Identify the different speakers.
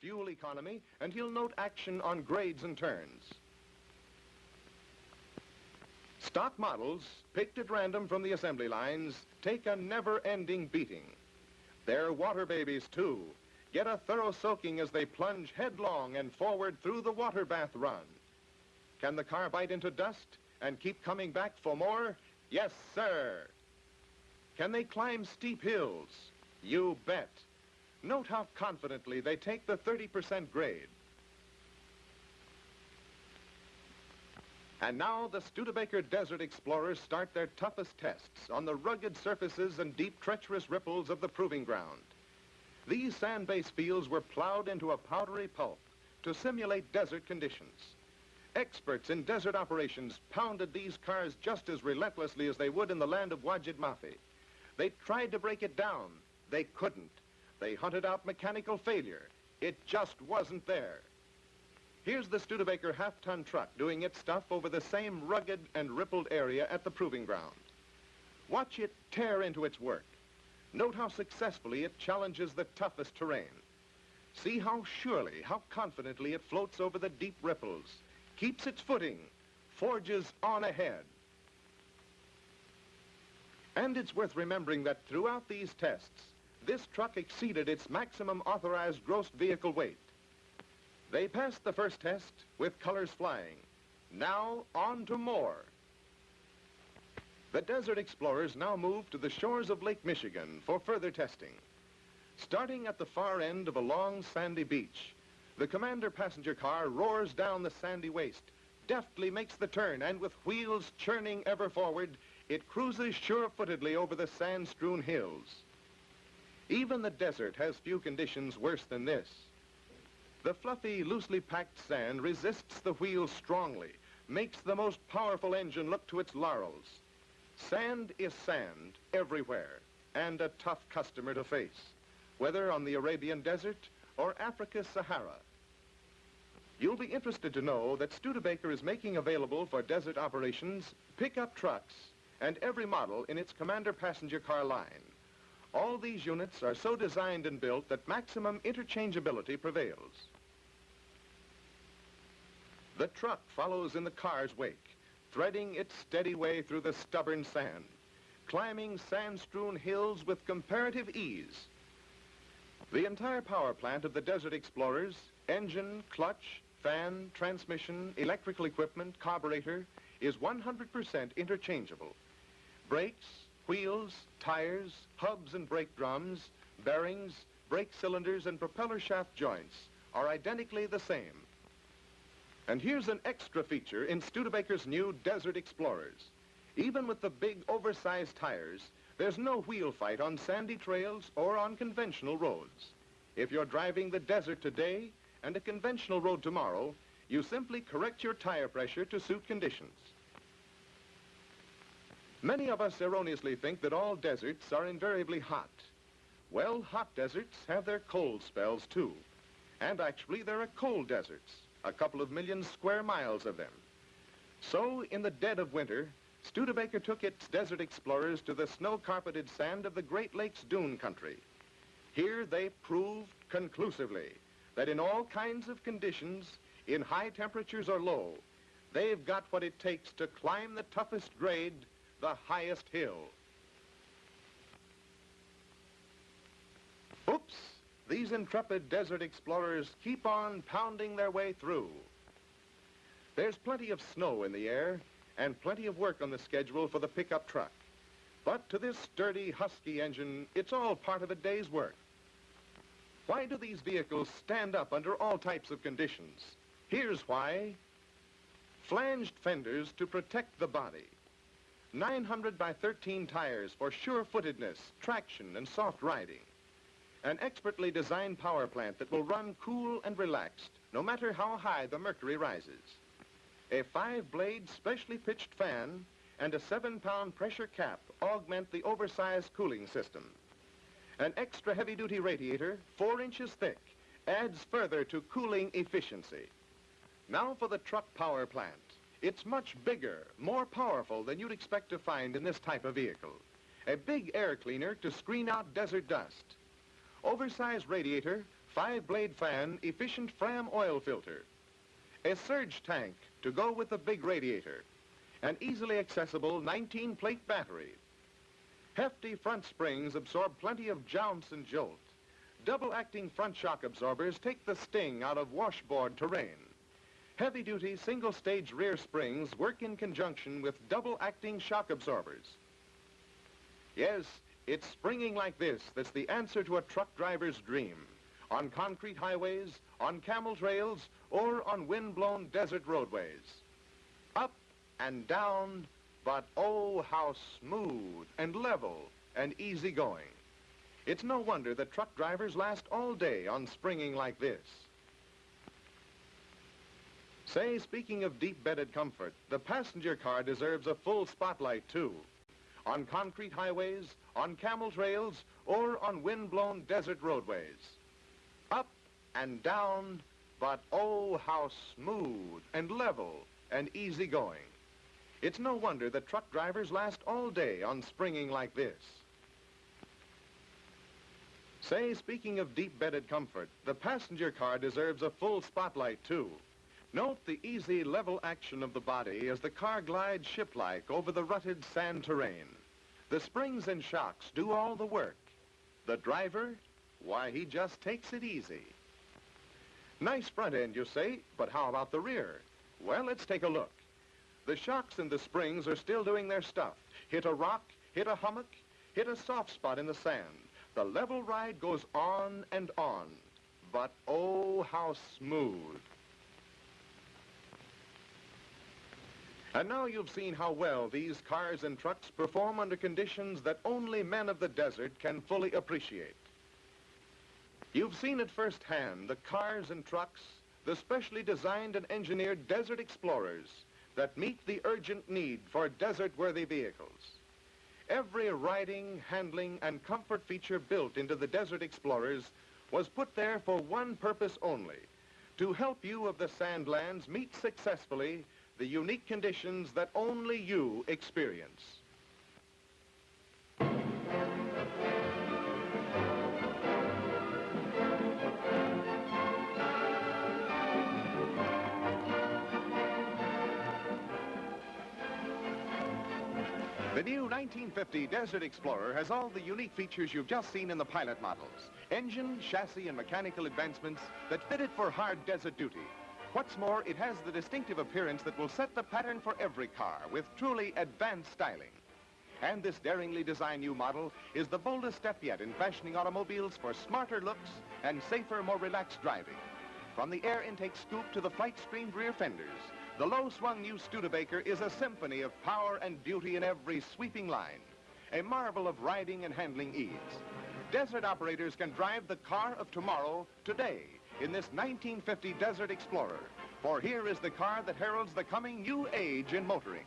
Speaker 1: fuel economy, and he'll note action on grades and turns. Stock models, picked at random from the assembly lines, take a never-ending beating. They're water babies, too. Get a thorough soaking as they plunge headlong and forward through the water bath run. Can the car bite into dust and keep coming back for more? Yes, sir. Can they climb steep hills? You bet. Note how confidently they take the 30% grade. And now the Studebaker Desert Explorers start their toughest tests on the rugged surfaces and deep, treacherous ripples of the proving ground. These sand-based fields were plowed into a powdery pulp to simulate desert conditions. Experts in desert operations pounded these cars just as relentlessly as they would in the land of Wajid Mafi. They tried to break it down. They couldn't. They hunted out mechanical failure. It just wasn't there. Here's the Studebaker half-ton truck doing its stuff over the same rugged and rippled area at the proving ground. Watch it tear into its work. Note how successfully it challenges the toughest terrain. See how surely, how confidently it floats over the deep ripples, keeps its footing, forges on ahead. And it's worth remembering that throughout these tests, this truck exceeded its maximum authorized gross vehicle weight. They passed the first test with colors flying. Now, on to more. The Desert Explorers now move to the shores of Lake Michigan for further testing. Starting at the far end of a long sandy beach, the Commander passenger car roars down the sandy waste, deftly makes the turn, and with wheels churning ever forward, it cruises sure-footedly over the sand-strewn hills. Even the desert has few conditions worse than this. The fluffy, loosely packed sand resists the wheels strongly, makes the most powerful engine look to its laurels. Sand is sand everywhere, and a tough customer to face, whether on the Arabian Desert or Africa's Sahara. You'll be interested to know that Studebaker is making available for desert operations pickup trucks and every model in its Commander passenger car line. All these units are so designed and built that maximum interchangeability prevails. The truck follows in the car's wake, threading its steady way through the stubborn sand, climbing sand-strewn hills with comparative ease. The entire power plant of the Desert Explorers, engine, clutch, fan, transmission, electrical equipment, carburetor, is 100% interchangeable. Brakes, wheels, tires, hubs and brake drums, bearings, brake cylinders, and propeller shaft joints are identically the same. And here's an extra feature in Studebaker's new Desert Explorers. Even with the big, oversized tires, there's no wheel fight on sandy trails or on conventional roads. If you're driving the desert today and a conventional road tomorrow, you simply correct your tire pressure to suit conditions. Many of us erroneously think that all deserts are invariably hot. Well, hot deserts have their cold spells, too. And actually, there are cold deserts, a couple of million square miles of them. So, in the dead of winter, Studebaker took its Desert Explorers to the snow-carpeted sand of the Great Lakes dune country. Here they proved conclusively that in all kinds of conditions, in high temperatures or low, they've got what it takes to climb the toughest grade, the highest hill. Oops! These intrepid Desert Explorers keep on pounding their way through. There's plenty of snow in the air and plenty of work on the schedule for the pickup truck. But to this sturdy, husky engine, it's all part of a day's work. Why do these vehicles stand up under all types of conditions? Here's why. Flanged fenders to protect the body. 900 by 13 tires for sure-footedness, traction, and soft riding. An expertly designed power plant that will run cool and relaxed, no matter how high the mercury rises. A 5-blade, specially pitched fan and a 7-pound pressure cap augment the oversized cooling system. An extra heavy-duty radiator, 4 inches thick, adds further to cooling efficiency. Now for the truck power plant. It's much bigger, more powerful than you'd expect to find in this type of vehicle. A big air cleaner to screen out desert dust. Oversized radiator, 5-blade fan efficient Fram oil filter, a surge tank to go with the big radiator, an easily accessible 19-plate battery. Hefty front springs absorb plenty of jounce and jolt. Double-acting front shock absorbers take the sting out of washboard terrain. Heavy-duty single-stage rear springs work in conjunction with double-acting shock absorbers. Yes, it's springing like this that's the answer to a truck driver's dream. On concrete highways, on camel trails, or on wind-blown desert roadways. Up and down, but oh, how smooth and level and easy-going. It's no wonder that truck drivers last all day on springing like this. Say, speaking of deep-bedded comfort, the passenger car deserves a full spotlight, too. On concrete highways, on camel trails, or on wind-blown desert roadways. Up and down, but oh, how smooth and level and easy-going. It's no wonder that truck drivers last all day on springing like this. Say, speaking of deep-bedded comfort, the passenger car deserves a full spotlight, too. Note the easy, level action of the body as the car glides ship-like over the rutted sand terrain. The springs and shocks do all the work. The driver, why, he just takes it easy. Nice front end, you say, but how about the rear? Well, let's take a look. The shocks and the springs are still doing their stuff. Hit a rock, hit a hummock, hit a soft spot in the sand. The level ride goes on and on. But oh, how smooth. And now you've seen how well these cars and trucks perform under conditions that only men of the desert can fully appreciate. You've seen at firsthand the cars and trucks, the specially designed and engineered desert explorers that meet the urgent need for desert-worthy vehicles. Every riding, handling, and comfort feature built into the Desert Explorers was put there for one purpose only, to help you of the Sandlands meet successfully the unique conditions that only you experience. The new 1950 Desert Explorer has all the unique features you've just seen in the pilot models. Engine, chassis, and mechanical advancements that fit it for hard desert duty. What's more, it has the distinctive appearance that will set the pattern for every car with truly advanced styling. And this daringly designed new model is the boldest step yet in fashioning automobiles for smarter looks and safer, more relaxed driving. From the air intake scoop to the flight-screened rear fenders, the low-swung new Studebaker is a symphony of power and beauty in every sweeping line, a marvel of riding and handling ease. Desert operators can drive the car of tomorrow today in this 1950 Desert Explorer, for here is the car that heralds the coming new age in motoring.